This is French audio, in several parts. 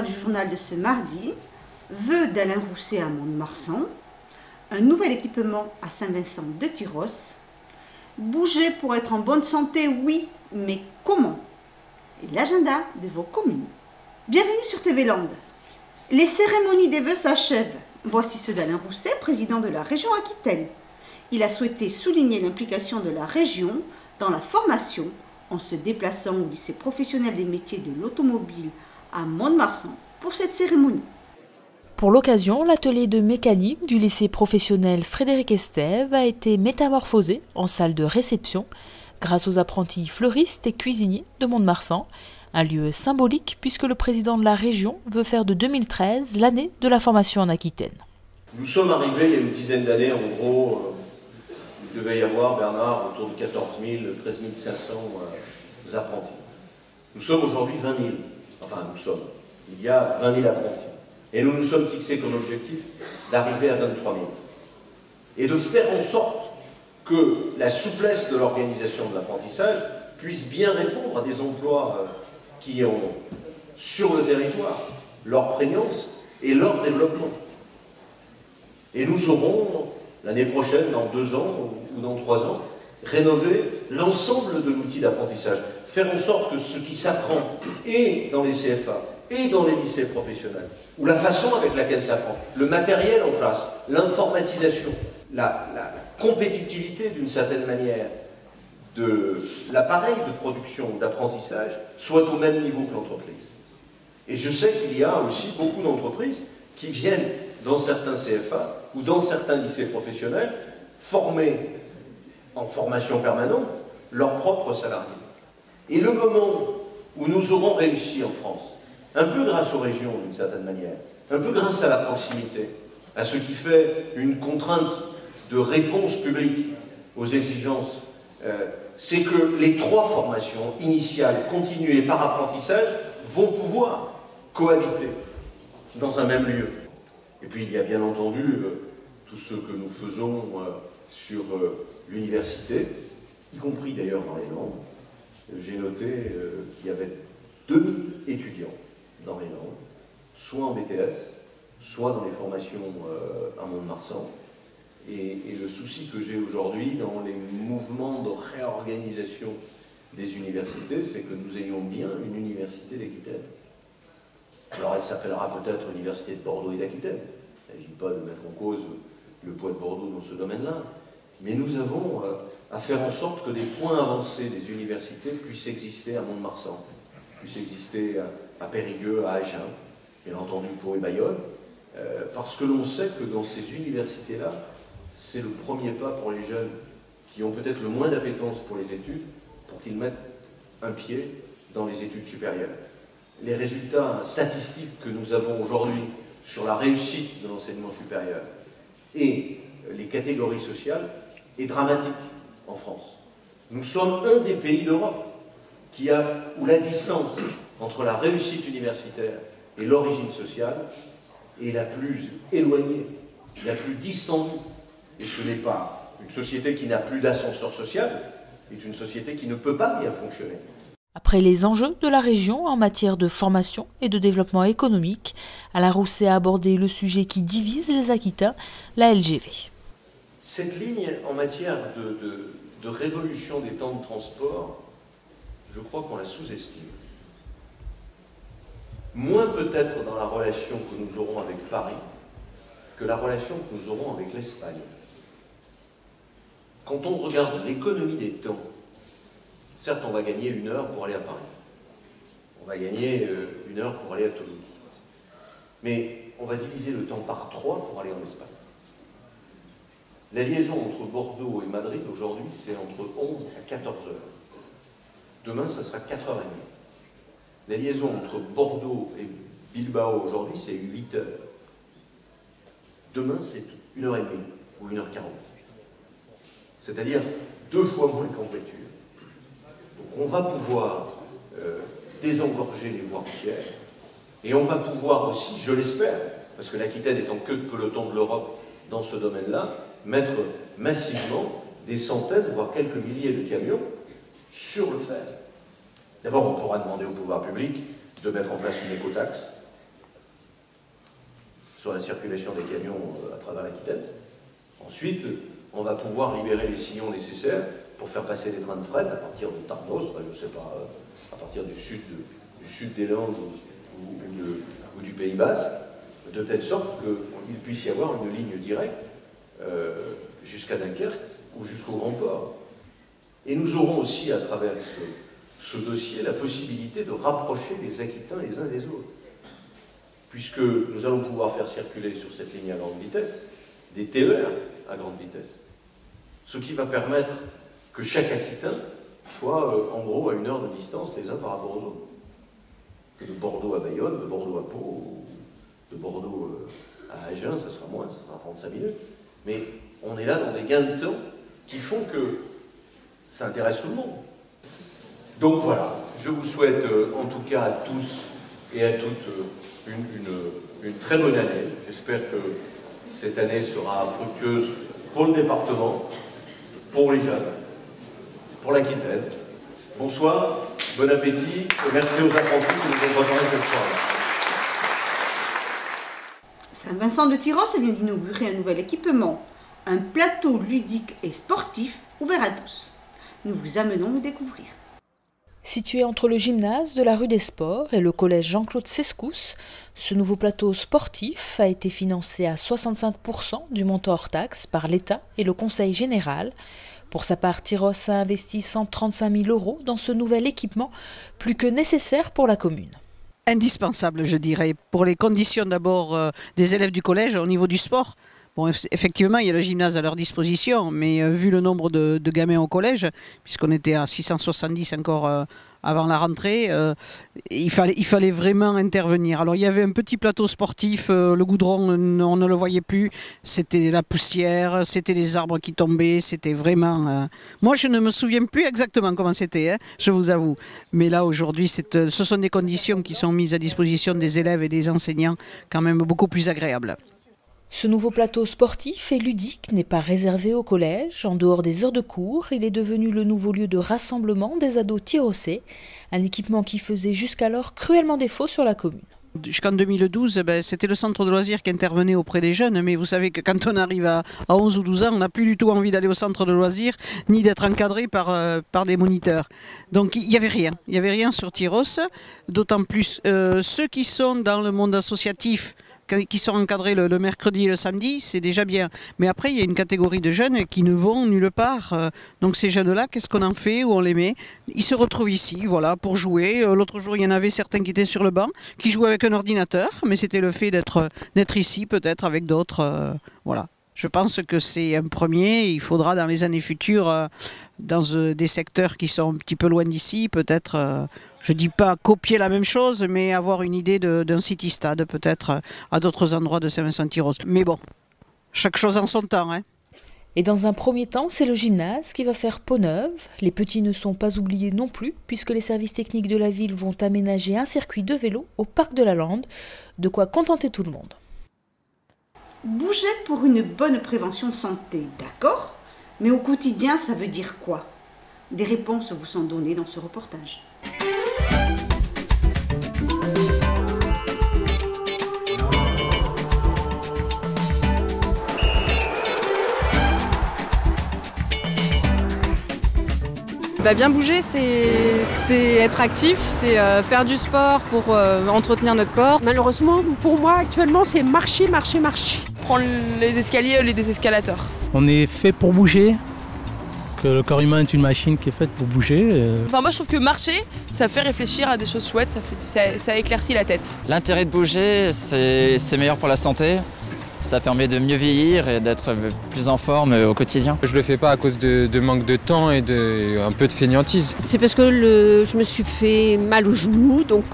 titre du journal de ce mardi, vœux d'Alain Rousset à Mont-de-Marsan, un nouvel équipement à Saint-Vincent-de-Tyrosse, bouger pour être en bonne santé, oui, mais comment? Et l'agenda de vos communes. Bienvenue sur TV Land. Les cérémonies des vœux s'achèvent. Voici ceux d'Alain Rousset, président de la région Aquitaine. Il a souhaité souligner l'implication de la région dans la formation en se déplaçant au lycée professionnel des métiers de l'automobile à Mont-de-Marsan pour cette cérémonie. Pour l'occasion, l'atelier de mécanique du lycée professionnel Frédéric Estève a été métamorphosé en salle de réception grâce aux apprentis fleuristes et cuisiniers de Mont-de-Marsan, un lieu symbolique puisque le président de la région veut faire de 2013 l'année de la formation en Aquitaine. Nous sommes arrivés il y a une dizaine d'années, en gros, il devait y avoir, Bernard, autour de 14 000, 13 500 apprentis. Nous sommes aujourd'hui 20 000, il y a 20 000 apprentis. Et nous nous sommes fixés comme objectif d'arriver à 23 000. Et de faire en sorte que la souplesse de l'organisation de l'apprentissage puisse bien répondre à des emplois qui ont, sur le territoire, leur prégnance et leur développement. Et nous aurons, l'année prochaine, dans 2 ans ou dans 3 ans, rénover l'ensemble de l'outil d'apprentissage. Faire en sorte que ce qui s'apprend, et dans les CFA, et dans les lycées professionnels, ou la façon avec laquelle ça s'apprend, le matériel en place, l'informatisation, la compétitivité d'une certaine manière de l'appareil de production, d'apprentissage, soit au même niveau que l'entreprise. Et je sais qu'il y a aussi beaucoup d'entreprises qui viennent dans certains CFA ou dans certains lycées professionnels former en formation permanente leurs propres salariés. Et le moment où nous aurons réussi en France, un peu grâce aux régions d'une certaine manière, un peu grâce à la proximité, à ce qui fait une contrainte de réponse publique aux exigences, c'est que les 3 formations initiales, continues et par apprentissage vont pouvoir cohabiter dans un même lieu. Et puis il y a bien entendu tout ce que nous faisons sur l'université, y compris d'ailleurs dans les Landes. J'ai noté qu'il y avait 2000 étudiants dans les Landes, soit en BTS, soit dans les formations à Mont-de-Marsan. Et le souci que j'ai aujourd'hui dans les mouvements de réorganisation des universités, c'est que nous ayons bien une université d'Aquitaine. Alors elle s'appellera peut-être Université de Bordeaux et d'Aquitaine. Il ne s'agit pas de mettre en cause le poids de Bordeaux dans ce domaine-là. Mais nous avons à faire en sorte que des points avancés des universités puissent exister à Mont-de-Marsan, puissent exister à Périgueux, à Agen, bien entendu Pau et Bayonne, parce que l'on sait que dans ces universités-là, c'est le premier pas pour les jeunes qui ont peut-être le moins d'appétence pour les études, pour qu'ils mettent un pied dans les études supérieures. Les résultats statistiques que nous avons aujourd'hui sur la réussite de l'enseignement supérieur et les catégories sociales est dramatique en France. Nous sommes un des pays d'Europe où la distance entre la réussite universitaire et l'origine sociale est la plus éloignée, la plus distendue. Et ce n'est pas une société qui n'a plus d'ascenseur social, c'est une société qui ne peut pas bien fonctionner. Après les enjeux de la région en matière de formation et de développement économique, Alain Rousset a abordé le sujet qui divise les Aquitains, la LGV. Cette ligne en matière de révolution des temps de transport, je crois qu'on la sous-estime. Moins peut-être dans la relation que nous aurons avec Paris que la relation que nous aurons avec l'Espagne. Quand on regarde l'économie des temps, certes, on va gagner 1 heure pour aller à Paris. On va gagner 1 heure pour aller à Toulouse. Mais on va diviser le temps par 3 pour aller en Espagne. La liaison entre Bordeaux et Madrid, aujourd'hui, c'est entre 11 à 14 heures. Demain, ça sera 4h30. La liaison entre Bordeaux et Bilbao, aujourd'hui, c'est 8 heures. Demain, c'est 1h30 ou 1h40. C'est-à-dire 2 fois moins qu'en voiture. Donc on va pouvoir désengorger les voies routières et on va pouvoir aussi, je l'espère, parce que l'Aquitaine est en queue de peloton de l'Europe dans ce domaine-là, mettre massivement des centaines, voire quelques milliers de camions sur le fer. D'abord, on pourra demander au pouvoir public de mettre en place une écotaxe sur la circulation des camions à travers l'Aquitaine. Ensuite, on va pouvoir libérer les sillons nécessaires pour faire passer les trains de fret à partir de Tarnos, enfin, je ne sais pas, à partir du sud des Landes ou du Pays Basque, de telle sorte qu'il puisse y avoir une ligne directe jusqu'à Dunkerque ou jusqu'au Grand Port. Et nous aurons aussi, à travers ce dossier, la possibilité de rapprocher les Aquitains les uns des autres. Puisque nous allons pouvoir faire circuler sur cette ligne à grande vitesse des TER à grande vitesse. Ce qui va permettre que chaque Aquitain soit en gros à 1 heure de distance les uns par rapport aux autres. Que de Bordeaux à Bayonne, de Bordeaux à Pau, ou de Bordeaux à Agen, ça sera moins, ça sera 35 minutes. Mais on est là dans des gains de temps qui font que ça intéresse tout le monde. Donc voilà, je vous souhaite en tout cas à tous et à toutes une très bonne année. J'espère que cette année sera fructueuse pour le département, pour les jeunes, pour l'Aquitaine. Bonsoir, bon appétit et merci aux apprentis qui nous ont préparé cette soirée. Saint-Vincent de Tyrosse vient d'inaugurer un nouvel équipement, un plateau ludique et sportif ouvert à tous. Nous vous amenons le découvrir. Situé entre le gymnase de la rue des Sports et le collège Jean-Claude Sescous, ce nouveau plateau sportif a été financé à 65% du montant hors taxe par l'État et le Conseil général. Pour sa part, Tyrosse a investi 135 000 € dans ce nouvel équipement, plus que nécessaire pour la commune. Indispensable, je dirais, pour les conditions d'abord des élèves du collège au niveau du sport. Bon, effectivement, il y a le gymnase à leur disposition, mais vu le nombre de gamins au collège, puisqu'on était à 670 encore avant la rentrée, il fallait vraiment intervenir. Alors il y avait un petit plateau sportif, le goudron, on ne le voyait plus, c'était la poussière, c'était les arbres qui tombaient, c'était vraiment... Moi je ne me souviens plus exactement comment c'était, je vous avoue. Mais là aujourd'hui, ce sont des conditions qui sont mises à disposition des élèves et des enseignants quand même beaucoup plus agréables. Ce nouveau plateau sportif et ludique n'est pas réservé au collège. En dehors des heures de cours, il est devenu le nouveau lieu de rassemblement des ados tyrossais, un équipement qui faisait jusqu'alors cruellement défaut sur la commune. Jusqu'en 2012, c'était le centre de loisirs qui intervenait auprès des jeunes, mais vous savez que quand on arrive à 11 ou 12 ans, on n'a plus du tout envie d'aller au centre de loisirs, ni d'être encadré par des moniteurs. Donc il n'y avait rien sur Tyrosse, d'autant plus ceux qui sont dans le monde associatif, qui sont encadrés le mercredi et le samedi, c'est déjà bien. Mais après, il y a une catégorie de jeunes qui ne vont nulle part. Donc ces jeunes-là, qu'est-ce qu'on en fait, où on les met? Ils se retrouvent ici, voilà, pour jouer. L'autre jour, il y en avait certains qui étaient sur le banc, qui jouaient avec un ordinateur, mais c'était le fait d'être ici, peut-être avec d'autres. Voilà. Je pense que c'est un premier. Il faudra dans les années futures, dans des secteurs qui sont un petit peu loin d'ici, peut-être... je ne dis pas copier la même chose, mais avoir une idée d'un city-stade, peut-être à d'autres endroits de Saint-Vincent-Tyrosse. Mais bon, chaque chose en son temps. Et dans un premier temps, c'est le gymnase qui va faire peau neuve. Les petits ne sont pas oubliés non plus, puisque les services techniques de la ville vont aménager un circuit de vélo au parc de la Lande, de quoi contenter tout le monde. Bouger pour une bonne prévention santé, d'accord? Mais au quotidien, ça veut dire quoi? Des réponses vous sont données dans ce reportage. Bien bouger, c'est être actif, c'est faire du sport pour entretenir notre corps. Malheureusement, pour moi, actuellement, c'est marcher. Prendre les escaliers ou les désescalators. On est fait pour bouger, que le corps humain est une machine qui est faite pour bouger. Enfin, moi, je trouve que marcher, ça fait réfléchir à des choses chouettes, ça éclaircit la tête. L'intérêt de bouger, c'est meilleur pour la santé. Ça permet de mieux vieillir et d'être plus en forme au quotidien. Je le fais pas à cause de manque de temps et un peu de fainéantise. C'est parce que je me suis fait mal au genou, donc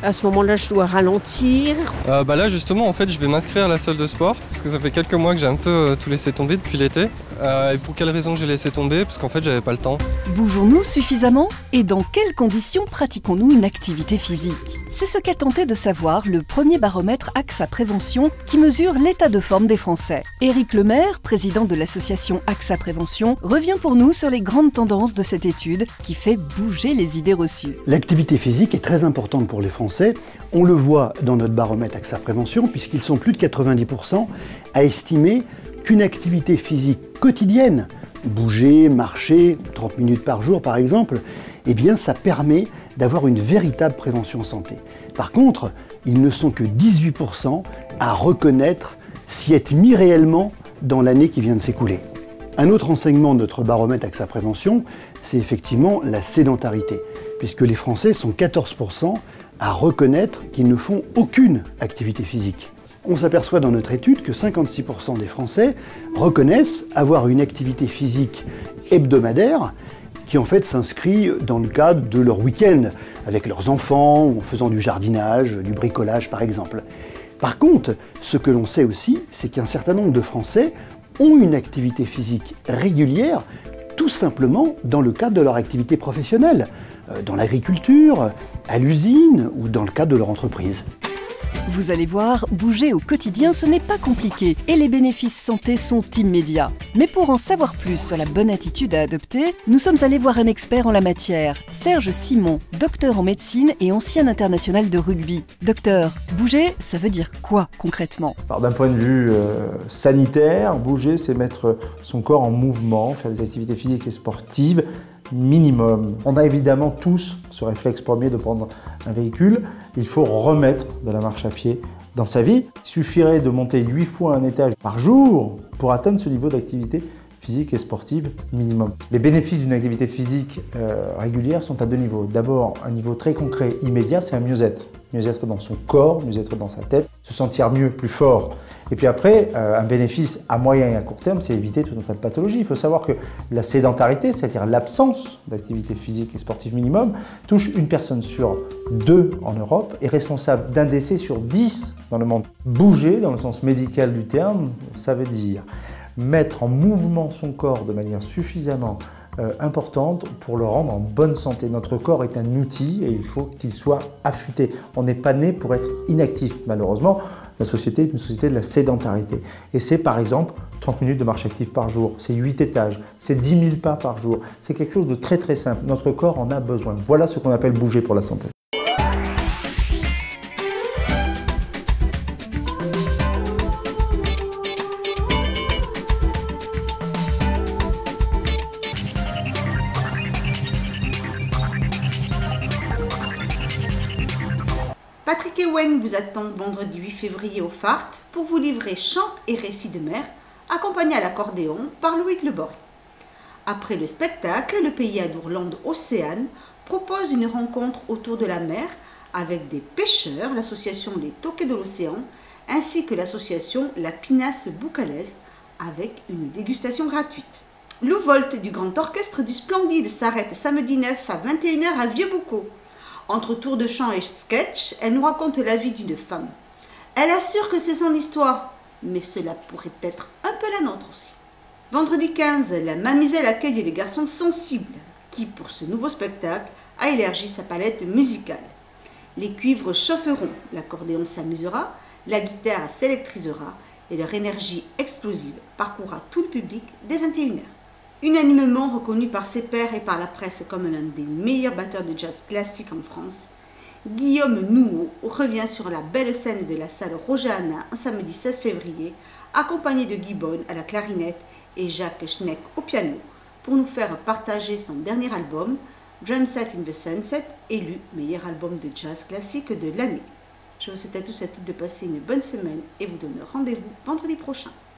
à ce moment-là, je dois ralentir. Là, justement, en fait, je vais m'inscrire à la salle de sport parce que ça fait quelques mois que j'ai un peu tout laissé tomber depuis l'été. Et pour quelle raison j'ai laissé tomber? Parce qu'en fait, j'avais pas le temps. Bougeons-nous suffisamment? Et dans quelles conditions pratiquons-nous une activité physique? C'est ce qu'a tenté de savoir le premier baromètre AXA Prévention qui mesure l'état de forme des Français. Éric Lemaire, président de l'association AXA Prévention, revient pour nous sur les grandes tendances de cette étude qui fait bouger les idées reçues. L'activité physique est très importante pour les Français. On le voit dans notre baromètre AXA Prévention puisqu'ils sont plus de 90% à estimer qu'une activité physique quotidienne, bouger, marcher, 30 minutes par jour par exemple, eh bien ça permet d'avoir une véritable prévention santé. Par contre, ils ne sont que 18% à reconnaître s'y être mis réellement dans l'année qui vient de s'écouler. Un autre enseignement de notre baromètre AXA Prévention, c'est effectivement la sédentarité, puisque les Français sont 14% à reconnaître qu'ils ne font aucune activité physique. On s'aperçoit dans notre étude que 56% des Français reconnaissent avoir une activité physique hebdomadaire qui en fait s'inscrit dans le cadre de leur week-end, avec leurs enfants, ou en faisant du jardinage, du bricolage par exemple. Par contre, ce que l'on sait aussi, c'est qu'un certain nombre de Français ont une activité physique régulière, tout simplement dans le cadre de leur activité professionnelle, dans l'agriculture, à l'usine ou dans le cadre de leur entreprise. Vous allez voir, bouger au quotidien, ce n'est pas compliqué et les bénéfices santé sont immédiats. Mais pour en savoir plus sur la bonne attitude à adopter, nous sommes allés voir un expert en la matière, Serge Simon, docteur en médecine et ancien international de rugby. Docteur, bouger, ça veut dire quoi concrètement? Alors d'un point de vue sanitaire, bouger, c'est mettre son corps en mouvement, faire des activités physiques et sportives minimum. On a évidemment tous ce réflexe premier de prendre un véhicule. Il faut remettre de la marche à pied dans sa vie. Il suffirait de monter 8 fois un étage par jour pour atteindre ce niveau d'activité physique et sportive minimum. Les bénéfices d'une activité physique régulière sont à deux niveaux. D'abord, un niveau très concret, immédiat, c'est un mieux-être. Mieux-être dans son corps, mieux-être dans sa tête, se sentir mieux, plus fort. Et puis après, un bénéfice à moyen et à court terme, c'est éviter tout un tas de pathologies. Il faut savoir que la sédentarité, c'est-à-dire l'absence d'activité physique et sportive minimum, touche une personne sur 2 en Europe et responsable d'un décès sur 10 dans le monde. Bouger, dans le sens médical du terme, ça veut dire mettre en mouvement son corps de manière suffisamment importante pour le rendre en bonne santé. Notre corps est un outil et il faut qu'il soit affûté. On n'est pas né pour être inactif. Malheureusement, la société est une société de la sédentarité. Et c'est par exemple 30 minutes de marche active par jour, c'est 8 étages, c'est 10 000 pas par jour. C'est quelque chose de très très simple. Notre corps en a besoin. Voilà ce qu'on appelle bouger pour la santé. Patrick Ewen vous attend vendredi 8 février au Fart pour vous livrer chants et récits de mer, accompagné à l'accordéon par Loïc Lebory. Après le spectacle, le pays Adourland Océane propose une rencontre autour de la mer avec des pêcheurs, l'association Les Toquets de l'Océan, ainsi que l'association La Pinasse Boucalaise, avec une dégustation gratuite. Lou Volt du Grand Orchestre du Splendide s'arrête samedi 9 à 21 h à Vieux-Boucau. Entre tours de chant et sketch, elle nous raconte la vie d'une femme. Elle assure que c'est son histoire, mais cela pourrait être un peu la nôtre aussi. Vendredi 15, la Mamizelle accueille les garçons sensibles, qui, pour ce nouveau spectacle, a élargi sa palette musicale. Les cuivres chaufferont, l'accordéon s'amusera, la guitare s'électrisera et leur énergie explosive parcourra tout le public dès 21 h. Unanimement reconnu par ses pairs et par la presse comme l'un des meilleurs batteurs de jazz classique en France, Guillaume Nouveau revient sur la belle scène de la salle Roger-Hanna un samedi 16 février, accompagné de Guy Bonne à la clarinette et Jacques Schneck au piano, pour nous faire partager son dernier album, Drum Set in the Sunset, élu meilleur album de jazz classique de l'année. Je vous souhaite à tous et à toutes de passer une bonne semaine et vous donne rendez-vous vendredi prochain.